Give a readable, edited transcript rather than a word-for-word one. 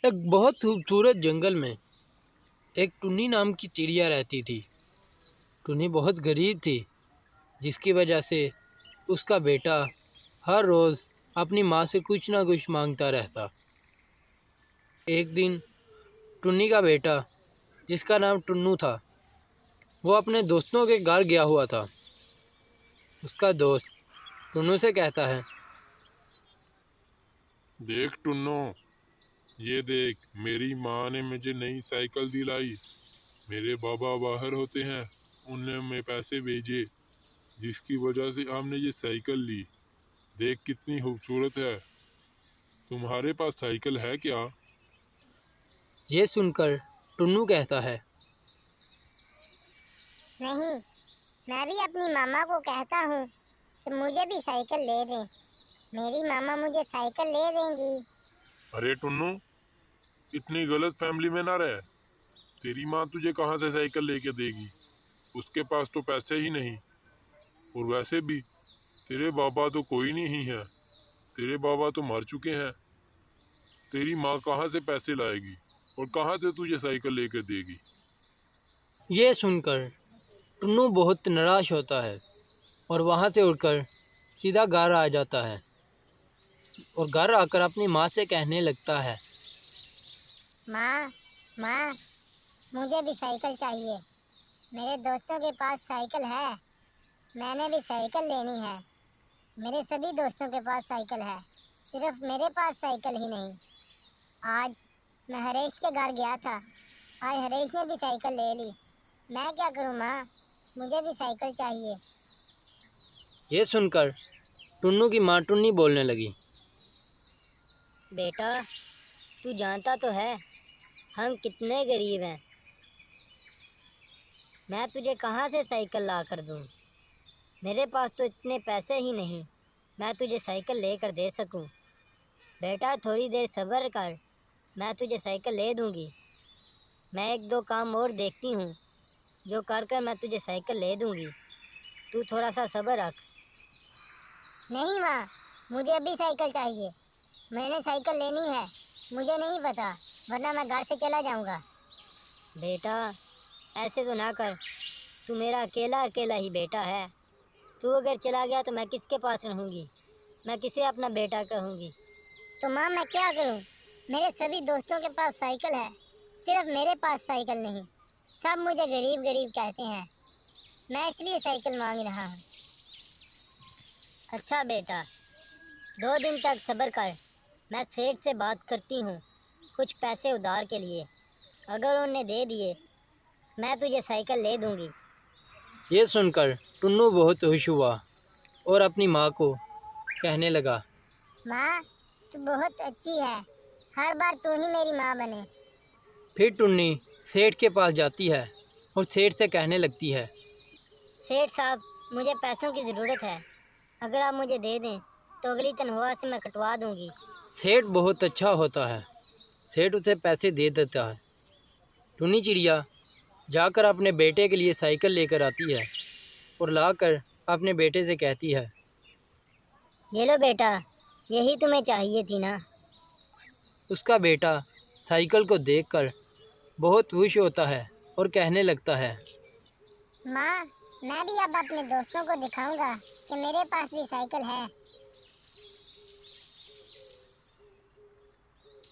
एक बहुत खूबसूरत जंगल में एक टुन्नी नाम की चिड़िया रहती थी। टुन्नी बहुत गरीब थी, जिसकी वजह से उसका बेटा हर रोज़ अपनी माँ से कुछ ना कुछ मांगता रहता। एक दिन टुन्नी का बेटा, जिसका नाम टुन्नू था, वो अपने दोस्तों के घर गया हुआ था। उसका दोस्त टुन्नू से कहता है, देख टुन्नू, ये देख, मेरी माँ ने मुझे नई साइकिल दिलाई। मेरे बाबा बाहर होते हैं, उनने हमें पैसे भेजे, जिसकी वजह से हमने ये साइकिल ली। देख कितनी खूबसूरत है। तुम्हारे पास साइकिल है क्या? ये सुनकर टुन्नू कहता है, नहीं, मैं भी अपनी मामा को कहता हूँ कि मुझे भी साइकिल ले दें। मेरी मामा मुझे साइकिल ले देंगी। अरे टुन्नू, इतनी गलत फैमिली में ना रह। तेरी माँ तुझे कहाँ से साइकिल लेके देगी? उसके पास तो पैसे ही नहीं। और वैसे भी तेरे बाबा तो कोई नहीं है, तेरे बाबा तो मर चुके हैं। तेरी माँ कहाँ से पैसे लाएगी और कहाँ से तुझे साइकिल लेकर देगी? ये सुनकर टुन्नू बहुत निराश होता है और वहाँ से उठकर सीधा घर आ जाता है और घर आकर अपनी माँ से कहने लगता है, माँ, माँ, मुझे भी साइकिल चाहिए। मेरे दोस्तों के पास साइकिल है, मैंने भी साइकिल लेनी है। मेरे सभी दोस्तों के पास साइकिल है, सिर्फ मेरे पास साइकिल ही नहीं। आज मैं हरेश के घर गया था, आज हरेश ने भी साइकिल ले ली। मैं क्या करूँ माँ, मुझे भी साइकिल चाहिए। ये सुनकर टुन्नू की माँ टुन्नी बोलने लगी, बेटा, तू जानता तो है हम कितने गरीब हैं। मैं तुझे कहाँ से साइकिल ला कर दूँ? मेरे पास तो इतने पैसे ही नहीं मैं तुझे साइकिल लेकर दे सकूँ। बेटा, थोड़ी देर सब्र कर, मैं तुझे साइकिल ले दूँगी। मैं एक दो काम और देखती हूँ, जो कर कर मैं तुझे साइकिल ले दूँगी। तू थोड़ा सा सब्र रख। नहीं माँ, मुझे अभी साइकिल चाहिए। मैंने साइकिल लेनी है, मुझे नहीं पता, वरना मैं घर से चला जाऊँगा। बेटा, ऐसे तो ना कर, तू मेरा अकेला अकेला ही बेटा है। तू अगर चला गया तो मैं किसके पास रहूँगी? मैं किसे अपना बेटा कहूँगी? तो माँ मैं क्या करूँ? मेरे सभी दोस्तों के पास साइकिल है, सिर्फ मेरे पास साइकिल नहीं। सब मुझे गरीब गरीब कहते हैं, मैं इसलिए साइकिल मांग रहा हूँ। अच्छा बेटा, 2 दिन तक सब्र कर, मैं सेठ से बात करती हूँ कुछ पैसे उधार के लिए। अगर उन्हें दे दिए, मैं तुझे साइकिल ले दूँगी। ये सुनकर टुन्नू बहुत खुश हुआ और अपनी माँ को कहने लगा, माँ, तू बहुत अच्छी है, हर बार तू ही मेरी माँ बने। फिर टुन्नी सेठ के पास जाती है और सेठ से कहने लगती है, सेठ साहब, मुझे पैसों की ज़रूरत है, अगर आप मुझे दे दें तो अगली तनख्वाह से मैं कटवा दूँगी। सेठ बहुत अच्छा होता है। सेठ उसे पैसे दे देता है। टुन्नी चिड़िया जाकर अपने बेटे के लिए साइकिल लेकर आती है और लाकर अपने बेटे से कहती है, ये लो बेटा, यही तुम्हें चाहिए थी ना? उसका बेटा साइकिल को देखकर बहुत खुश होता है और कहने लगता है, माँ, मैं भी अब अपने दोस्तों को दिखाऊंगा कि मेरे पास भी साइकिल है।